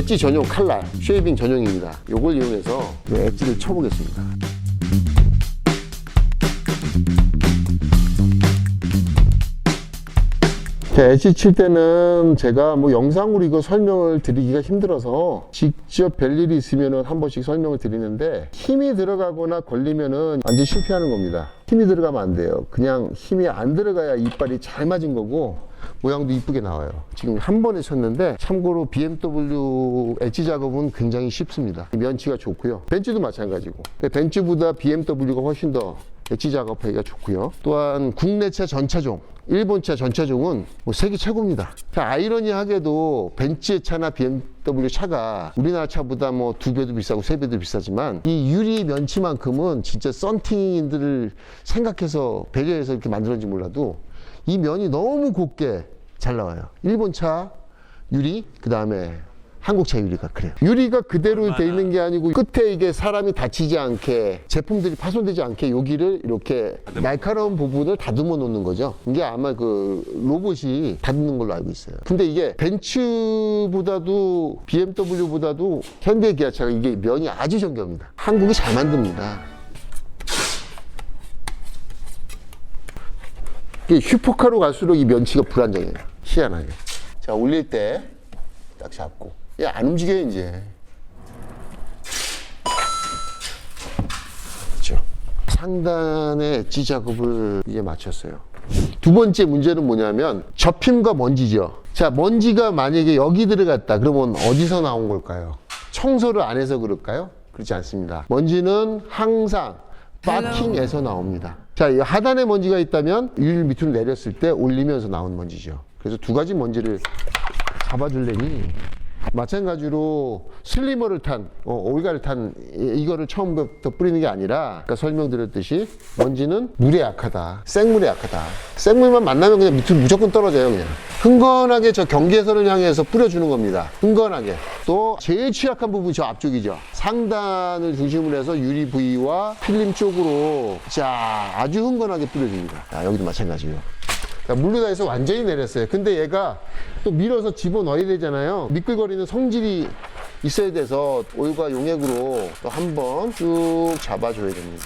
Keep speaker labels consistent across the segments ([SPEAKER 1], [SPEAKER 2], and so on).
[SPEAKER 1] 엣지 전용 칼날, 쉐이빙 전용입니다. 요걸 이용해서 엣지를 쳐보겠습니다. 엣지 칠 때는 제가 뭐 영상으로 이거 설명을 드리기가 힘들어서 직접 뵐 일이 있으면 한 번씩 설명을 드리는데, 힘이 들어가거나 걸리면은 완전 실패하는 겁니다. 힘이 들어가면 안 돼요. 그냥 힘이 안 들어가야 이빨이 잘 맞은 거고 모양도 이쁘게 나와요. 지금 한 번에 쳤는데, 참고로 BMW 엣지 작업은 굉장히 쉽습니다. 면치가 좋고요. 벤츠도 마찬가지고. 벤츠보다 BMW가 훨씬 더 엣지 작업하기가 좋고요. 또한 국내차 전차종, 일본차 전차종은 뭐 세계 최고입니다. 아이러니하게도 벤츠 차나 BMW 차가 우리나라 차보다 뭐 2배도 비싸고 3배도 비싸지만, 이 유리 면치만큼은 진짜 썬팅인들을 생각해서 배려해서 이렇게 만들었는지 몰라도 이 면이 너무 곱게 잘 나와요. 일본차 유리, 그 다음에 한국차 유리가 그래요. 유리가 그대로 돼 있는 게 아니고 끝에 이게 사람이 다치지 않게, 제품들이 파손되지 않게 여기를 이렇게 날카로운 부분을 다듬어 놓는 거죠. 이게 아마 그 로봇이 다듬는 걸로 알고 있어요. 근데 이게 벤츠보다도 BMW보다도 현대 기아차가 이게 면이 아주 정교합니다. 한국이 잘 만듭니다. 이게 슈퍼카로 갈수록 이 면치가 불안정해요. 희한하게. 자, 올릴 때 딱 잡고. 안 움직여 이제. 그렇죠. 상단의 엣지 작업을 이제 마쳤어요. 두 번째 문제는 뭐냐면 접힘과 먼지죠. 자, 먼지가 만약에 여기 들어갔다 그러면 어디서 나온 걸까요? 청소를 안 해서 그럴까요? 그렇지 않습니다. 먼지는 항상 파킹에서 나옵니다. 자, 이 하단에 먼지가 있다면 유리 밑으로 내렸을 때 올리면서 나온 먼지죠. 그래서 두 가지 먼지를 잡아주려니, 마찬가지로 슬리머를 탄, 올가를 탄 이거를 처음부터 뿌리는 게 아니라, 아까 설명드렸듯이 먼지는 물에 약하다, 생물에 약하다. 생물만 만나면 그냥 밑으로 무조건 떨어져요. 그냥 흥건하게 저 경계선을 향해서 뿌려주는 겁니다. 흥건하게. 또 제일 취약한 부분이 저 앞쪽이죠. 상단을 중심으로 해서 유리 부위와 필름 쪽으로 자 아주 흥건하게 뿌려줍니다. 자, 여기도 마찬가지예요. 물로다해서 완전히 내렸어요. 근데 얘가 또 밀어서 집어넣어야 되잖아요. 미끌거리는 성질이 있어야 돼서 오일과 용액으로 또 한번 쭉 잡아줘야 됩니다.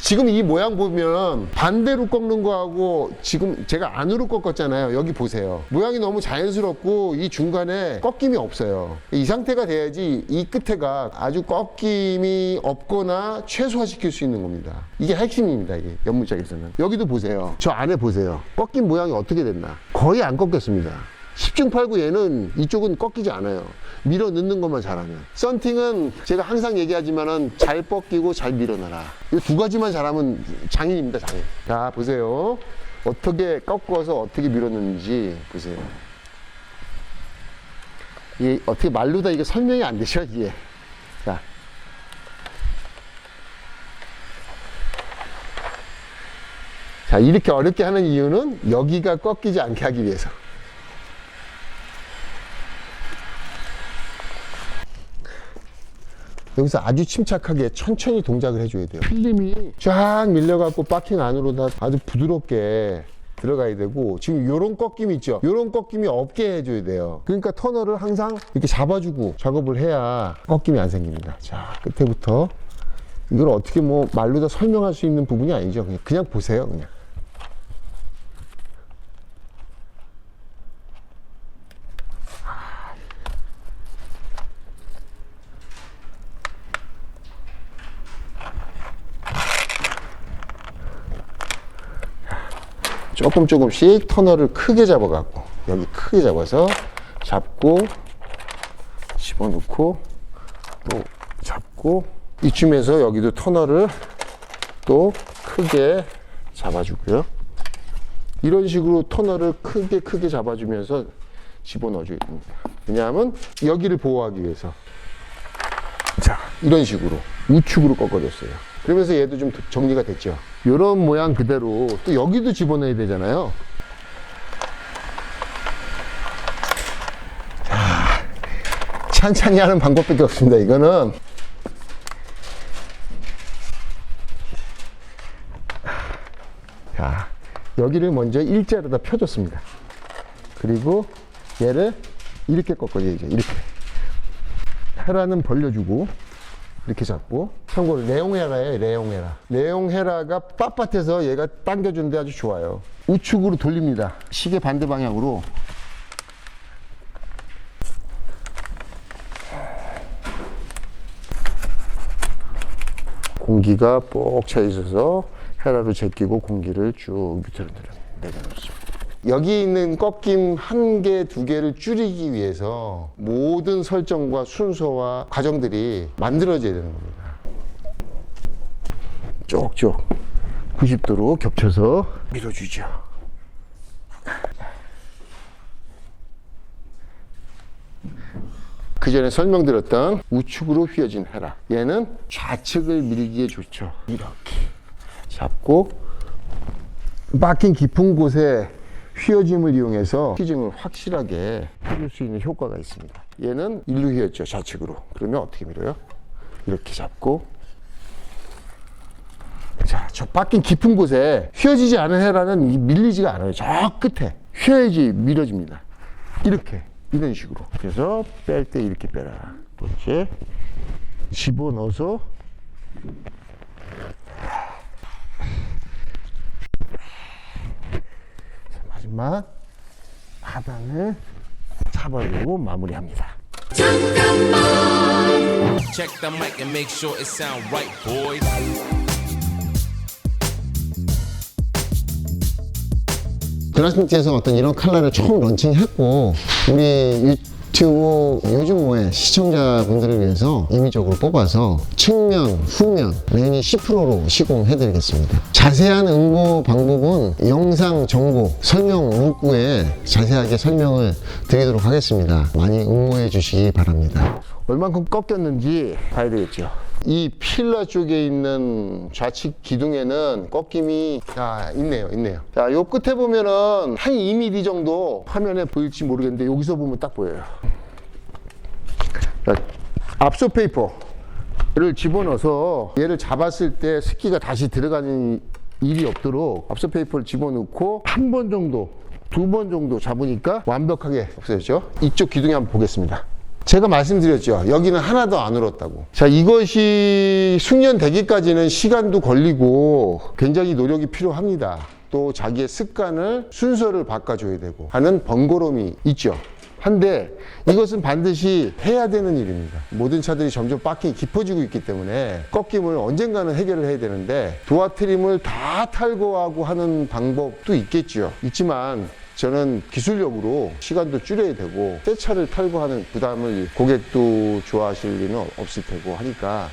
[SPEAKER 1] 지금 이 모양 보면 반대로 꺾는 거하고 지금 제가 안으로 꺾었잖아요. 여기 보세요. 모양이 너무 자연스럽고 이 중간에 꺾임이 없어요. 이 상태가 돼야지 이 끝에가 아주 꺾임이 없거나 최소화시킬 수 있는 겁니다. 이게 핵심입니다. 이게 연물작에서는. 여기도 보세요. 저 안에 보세요. 꺾인 모양이 어떻게 됐나. 거의 안 꺾였습니다. 10중 8구 얘는 이쪽은 꺾이지 않아요. 밀어 넣는 것만 잘하면. 썬팅은 제가 항상 얘기하지만은 잘 뻗기고 잘 밀어넣어라. 이 두 가지만 잘하면 장인입니다, 장인. 자, 보세요. 어떻게 꺾어서 어떻게 밀어 넣는지 보세요. 이게 어떻게 말로 다 이게 설명이 안 되죠, 이게. 자. 자, 이렇게 어렵게 하는 이유는 여기가 꺾이지 않게 하기 위해서. 여기서 아주 침착하게 천천히 동작을 해줘야 돼요. 필름이 쫙 밀려갖고 바킹 안으로 다 아주 부드럽게 들어가야 되고, 지금 요런 꺾임 있죠? 요런 꺾임이 없게 해줘야 돼요. 그러니까 터널을 항상 이렇게 잡아주고 작업을 해야 꺾임이 안 생깁니다. 자, 끝에부터. 이걸 어떻게 뭐 말로 다 설명할 수 있는 부분이 아니죠. 그냥 보세요, 그냥. 조금씩 터널을 크게 잡아갖고, 여기 크게 잡아서 잡고 집어넣고 또 잡고, 이쯤에서 여기도 터널을 또 크게 잡아주고요. 이런 식으로 터널을 크게 잡아주면서 집어넣어줘야 됩니다. 왜냐하면 여기를 보호하기 위해서. 자, 이런 식으로 우측으로 꺾어줬어요. 그러면서 얘도 좀 정리가 됐죠. 이런 모양 그대로 또 여기도 집어넣어야 되잖아요. 자, 찬찬히 하는 방법밖에 없습니다. 이거는 자, 여기를 먼저 일자로다 펴줬습니다. 그리고 얘를 이렇게 꺾어줘야죠. 이렇게. 헤라는 벌려주고 이렇게 잡고, 참고로 레옹헤라예요. 레옹헤라. 레옹헤라가 빳빳해서 얘가 당겨주는데 아주 좋아요. 우측으로 돌립니다. 시계 반대 방향으로. 공기가 뻑 차 있어서 헤라로 제끼고 공기를 쭉 밑으로 내려놓습니다. 여기 있는 꺾임 한 개, 두 개를 줄이기 위해서 모든 설정과 순서와 과정들이 만들어져야 되는 겁니다. 쪽쪽 90도로 겹쳐서 밀어주죠. 그 전에 설명드렸던 우측으로 휘어진 헤라, 얘는 좌측을 밀기에 좋죠. 이렇게 잡고 막힌 깊은 곳에 휘어짐을 이용해서 휘짐을 확실하게 해줄 수 있는 효과가 있습니다. 얘는 일로 휘었죠, 좌측으로. 그러면 어떻게 밀어요? 이렇게 잡고, 자, 저 막힌 깊은 곳에 휘어지지 않은 헤라는 밀리지가 않아요. 저 끝에 휘어야지 밀어집니다. 이렇게, 이런 식으로. 그래서 뺄 때 이렇게 빼라. 그렇지? 집어넣어서 마지막 하단을 잡아주고 마무리합니다. 잠깐만. Check the mic and make sure it sound right, boys. 글라스니티에서 어떤 이런 컬러를 처음 런칭했고, 우리 유튜브 요즘 뭐에 시청자분들을 위해서 임의적으로 뽑아서 측면, 후면 레인이 10%로 시공해드리겠습니다. 자세한 응모 방법은 영상 정보 설명 문구에 자세하게 설명을 드리도록 하겠습니다. 많이 응모해 주시기 바랍니다. 얼만큼 꺾였는지 봐야 되겠죠. 이 필러 쪽에 있는 좌측 기둥에는 꺾임이 있네요. 자, 요 끝에 보면은 한 2mm 정도 화면에 보일지 모르겠는데 여기서 보면 딱 보여요. 자, 압소 페이퍼를 집어넣어서 얘를 잡았을 때 습기가 다시 들어가는 일이 없도록 압소 페이퍼를 집어넣고 한 번 정도, 두 번 정도 잡으니까 완벽하게 없어졌죠. 이쪽 기둥에 한번 보겠습니다. 제가 말씀드렸죠. 여기는 하나도 안 울었다고. 자, 이것이 숙련되기까지는 시간도 걸리고 굉장히 노력이 필요합니다. 또 자기의 습관을, 순서를 바꿔줘야 되고 하는 번거로움이 있죠. 한데 이것은 반드시 해야 되는 일입니다. 모든 차들이 점점 바퀴가 깊어지고 있기 때문에 꺾임을 언젠가는 해결을 해야 되는데, 도어 트림을 다 탈거하고 하는 방법도 있겠죠. 있지만 저는 기술력으로 시간도 줄여야 되고 새 차를 탈거하는 부담을 고객도 좋아하실 리는 없을 테고 하니까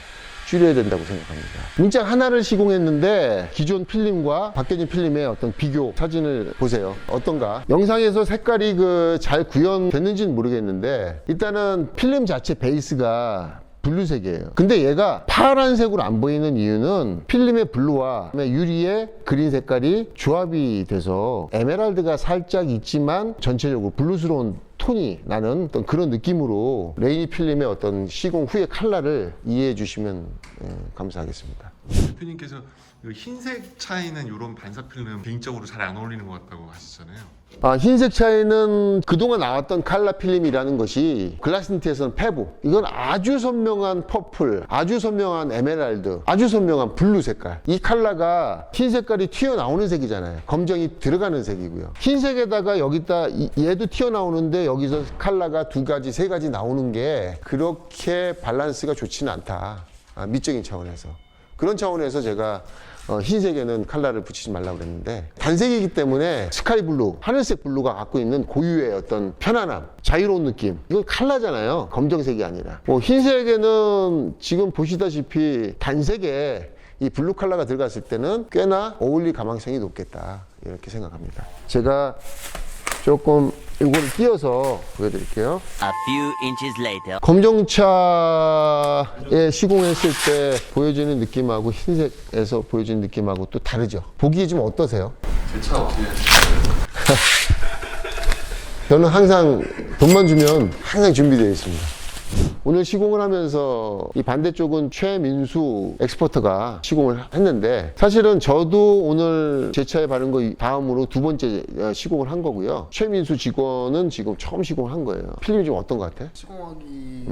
[SPEAKER 1] 줄여야 된다고 생각합니다. 문짝 하나를 시공했는데 기존 필름과 바뀌어진 필름의 어떤 비교 사진을 보세요. 어떤가? 영상에서 색깔이 잘 구현됐는지는 모르겠는데, 일단은 필름 자체 베이스가 블루색이에요. 근데 얘가 파란색으로 안 보이는 이유는 필름의 블루와 유리의 그린 색깔이 조합이 돼서 에메랄드가 살짝 있지만 전체적으로 블루스러운 톤이 나는 어떤 그런 느낌으로 레이니 필름의 어떤 시공 후의 컬러를 이해해 주시면 감사하겠습니다.
[SPEAKER 2] 대표님께서 흰색 차에는 이런 반사 필름 개인적으로 잘 안 어울리는 것 같다고 하시잖아요.
[SPEAKER 1] 흰색 차에는 그동안 나왔던 칼라 필름이라는 것이 글라스니티에서는 페브, 이건 아주 선명한 퍼플, 아주 선명한 에메랄드, 아주 선명한 블루 색깔, 이 칼라가 흰 색깔이 튀어나오는 색이잖아요. 검정이 들어가는 색이고요. 흰색에다가 여기다 얘도 튀어나오는데 여기서 칼라가 두 가지, 세 가지 나오는 게 그렇게 밸런스가 좋지는 않다. 미적인 차원에서. 그런 차원에서 제가 흰색에는 컬러를 붙이지 말라고 그랬는데, 단색이기 때문에 스카이 블루, 하늘색 블루가 갖고 있는 고유의 어떤 편안함, 자유로운 느낌, 이건 컬러잖아요. 검정색이 아니라. 흰색에는 지금 보시다시피 단색에 이 블루 컬러가 들어갔을 때는 꽤나 어울릴 가망성이 높겠다, 이렇게 생각합니다. 제가 조금 이거를 띄어서 보여드릴게요.
[SPEAKER 3] A few inches later.
[SPEAKER 1] 검정차에 시공했을 때 보여지는 느낌하고 흰색에서 보여지는 느낌하고 또 다르죠. 보기 좀 어떠세요?
[SPEAKER 2] 제 차 어떻게 하시나요?
[SPEAKER 1] 저는 항상 돈만 주면 항상 준비되어 있습니다. 오늘 시공을 하면서 이 반대쪽은 최민수 엑스퍼트가 시공을 했는데, 사실은 저도 오늘 제 차에 바른 거 다음으로 두 번째 시공을 한 거고요. 최민수 직원은 지금 처음 시공을 한 거예요. 필름이 좀 어떤 것 같아?
[SPEAKER 4] 시공하기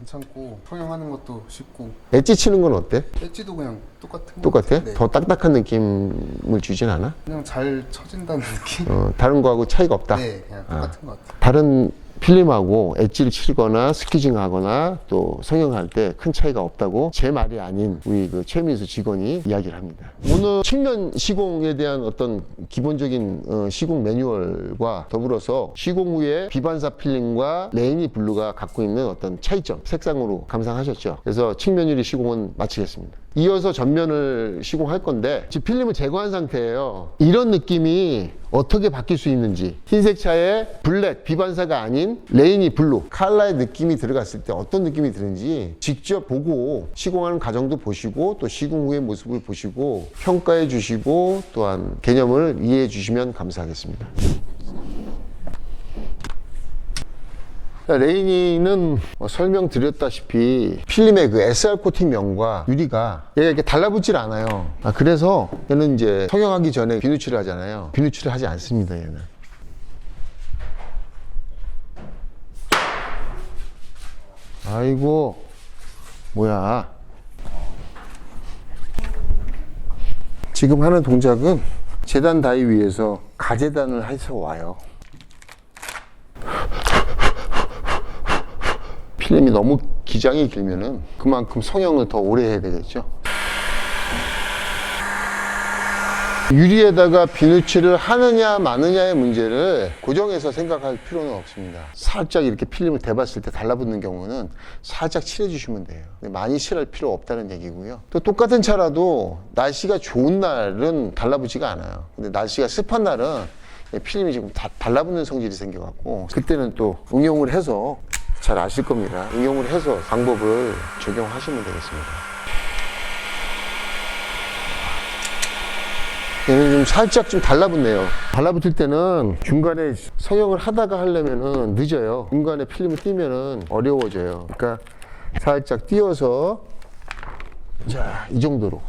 [SPEAKER 4] 괜찮고 성형하는 것도 쉽고
[SPEAKER 1] 엣지 치는 건 어때?
[SPEAKER 4] 엣지도 그냥 똑같은 것
[SPEAKER 1] 똑같아?
[SPEAKER 4] 같아요. 네.
[SPEAKER 1] 더 딱딱한 느낌을 주진 않아?
[SPEAKER 4] 그냥 잘 쳐진다는 느낌?
[SPEAKER 1] 다른 거하고 차이가 없다?
[SPEAKER 4] 네, 그냥 똑같은 것 같아요.
[SPEAKER 1] 다른 필름하고 엣지를 치거나 스퀴징 하거나 또 성형할 때 큰 차이가 없다고 제 말이 아닌 우리 그 최민수 직원이 이야기를 합니다. 오늘 측면 시공에 대한 어떤 기본적인 시공 매뉴얼과 더불어서 시공 후에 비반사 필름과 레이니 블루가 갖고 있는 어떤 차이점, 색상으로 감상하셨죠. 그래서 측면 유리 시공은 마치겠습니다. 이어서 전면을 시공할 건데 지금 필름을 제거한 상태예요. 이런 느낌이 어떻게 바뀔 수 있는지, 흰색 차에 블랙, 비반사가 아닌 레이니 블루, 컬러의 느낌이 들어갔을 때 어떤 느낌이 드는지 직접 보고 시공하는 과정도 보시고 또 시공 후의 모습을 보시고 평가해 주시고 또한 개념을 이해해 주시면 감사하겠습니다. 레이니는 설명드렸다시피 필름의 그 SR 코팅면과 유리가 얘가 이렇게 달라붙질 않아요. 그래서 얘는 이제 성형하기 전에 비누칠을 하잖아요. 비누칠을 하지 않습니다, 얘는. 아이고, 뭐야. 지금 하는 동작은 재단 다이 위에서 가재단을 해서 와요. 필름이 너무 기장이 길면은 그만큼 성형을 더 오래 해야 되겠죠. 유리에다가 비누칠을 하느냐 마느냐의 문제를 고정해서 생각할 필요는 없습니다. 살짝 이렇게 필름을 대봤을 때 달라붙는 경우는 살짝 칠해주시면 돼요. 많이 칠할 필요 없다는 얘기고요. 또 똑같은 차라도 날씨가 좋은 날은 달라붙지가 않아요. 근데 날씨가 습한 날은 필름이 지금 다 달라붙는 성질이 생겨갖고 그때는 또 응용을 해서 잘 아실 겁니다. 응용을 해서 방법을 적용하시면 되겠습니다. 얘는 좀 살짝 좀 달라붙네요. 달라붙을 때는 중간에 성형을 하다가 하려면은 늦어요. 중간에 필름을 띄면은 어려워져요. 그러니까 살짝 띄어서 자, 이 정도로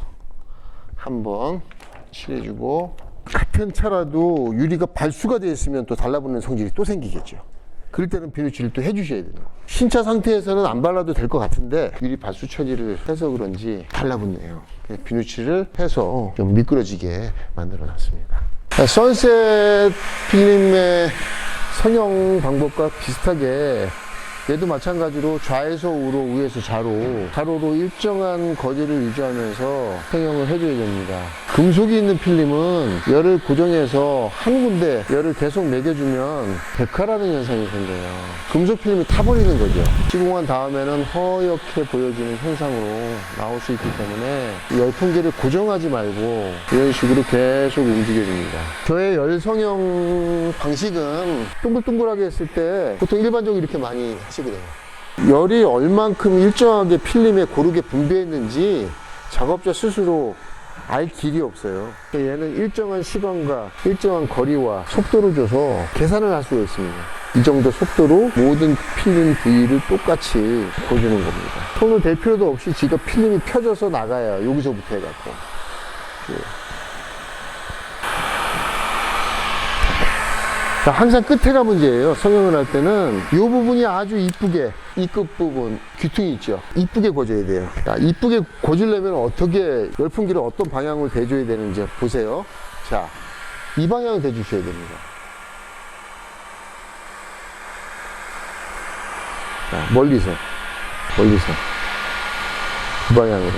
[SPEAKER 1] 한번 칠해주고 같은 차라도 유리가 발수가 되어 있으면 또 달라붙는 성질이 또 생기겠죠. 그럴 때는 비누칠을 또 해주셔야 돼요. 신차 상태에서는 안 발라도 될 것 같은데 유리 발수 처리를 해서 그런지 달라붙네요. 비누칠을 해서 좀 미끄러지게 만들어 놨습니다. 선셋 필름의 성형 방법과 비슷하게 얘도 마찬가지로 좌에서 우로, 우에서 좌로로 일정한 거리를 유지하면서 성형을 해줘야 됩니다. 금속이 있는 필름은 열을 고정해서 한 군데 열을 계속 매겨주면 백화라는 현상이 생겨요. 금속 필름이 타버리는 거죠. 시공한 다음에는 허옇게 보여지는 현상으로 나올 수 있기 때문에 열풍계를 고정하지 말고 이런 식으로 계속 움직여줍니다. 저의 열 성형 방식은 동글동글하게 했을 때 보통 일반적으로 이렇게 많이 하시거든요. 열이 얼만큼 일정하게 필름에 고르게 분배했는지 작업자 스스로 알 길이 없어요. 얘는 일정한 시간과 일정한 거리와 속도를 줘서 계산을 할 수가 있습니다. 이 정도 속도로 모든 필름 부위를 똑같이 보여주는 겁니다. 손을 댈 필요도 없이 지가 필름이 펴져서 나가요. 여기서부터 해갖고. 자, 항상 끝에가 문제예요. 성형을 할 때는 이 부분이 아주 이쁘게, 이 끝부분, 귀퉁이 있죠. 이쁘게 고져야 돼요. 자, 이쁘게 고지려면 어떻게, 열풍기를 어떤 방향으로 대줘야 되는지 보세요. 자, 이 방향을 대주셔야 됩니다. 자, 멀리서. 이 방향으로.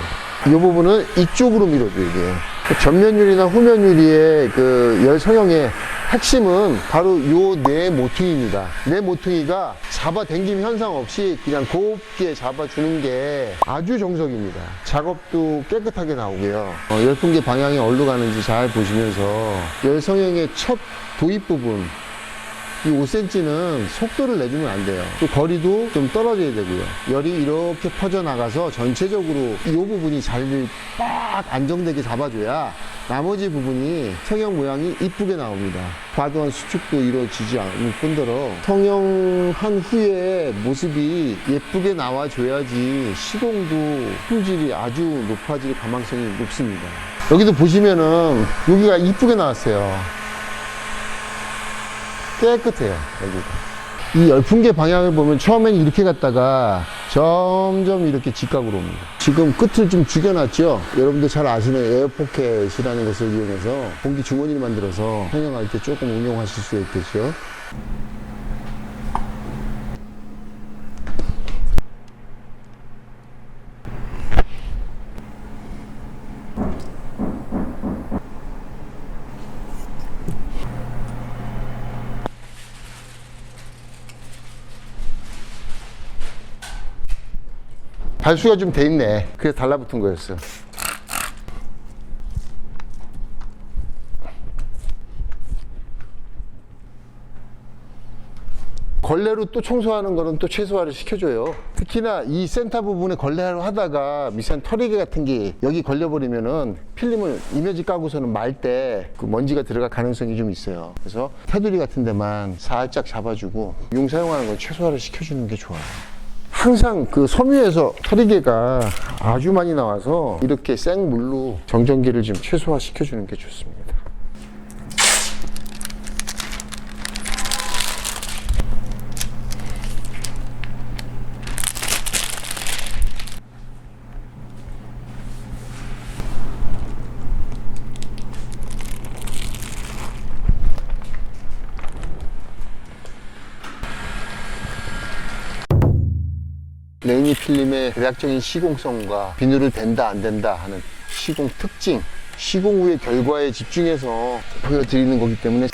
[SPEAKER 1] 이 부분은 이쪽으로 밀어줘야 돼요. 전면유리나 후면유리의 그 열 성형의 핵심은 바로 요 네 모퉁이입니다. 네 모퉁이가 잡아당김 현상 없이 그냥 곱게 잡아주는 게 아주 정석입니다. 작업도 깨끗하게 나오고요. 열풍기 방향이 어디로 가는지 잘 보시면서 열 성형의 첫 도입 부분 이 5cm는 속도를 내주면 안 돼요. 또 거리도 좀 떨어져야 되고요. 열이 이렇게 퍼져나가서 전체적으로 이 부분이 자리를 딱 안정되게 잡아줘야 나머지 부분이 성형 모양이 이쁘게 나옵니다. 과도한 수축도 이루어지지 않을 뿐더러 성형한 후에 모습이 예쁘게 나와줘야지 시공도 품질이 아주 높아질 가망성이 높습니다. 여기도 보시면은 여기가 이쁘게 나왔어요. 깨끗해요, 여기가. 이 열풍계 방향을 보면 처음엔 이렇게 갔다가 점점 이렇게 직각으로 옵니다. 지금 끝을 좀 죽여놨죠. 여러분들 잘 아시는 에어포켓이라는 것을 이용해서 공기 주머니를 만들어서 평형할 때 조금 응용하실 수 있겠죠. 발수가 좀 돼 있네. 그래서 달라붙은 거였어. 걸레로 또 청소하는 거는 또 최소화를 시켜줘요. 특히나 이 센터 부분에 걸레를 하다가 미세한 털이개 같은 게 여기 걸려버리면은 필름을 이면지 까고서는 말 때 그 먼지가 들어갈 가능성이 좀 있어요. 그래서 테두리 같은 데만 살짝 잡아주고 용 사용하는 건 최소화를 시켜주는 게 좋아요. 항상 그 섬유에서 털이개가 아주 많이 나와서 이렇게 생물로 정전기를 좀 최소화 시켜주는 게 좋습니다. 레이니 필름의 대략적인 시공성과 비늘을 댄다 안 된다 하는 시공 특징, 시공 후의 결과에 집중해서 보여드리는 거기 때문에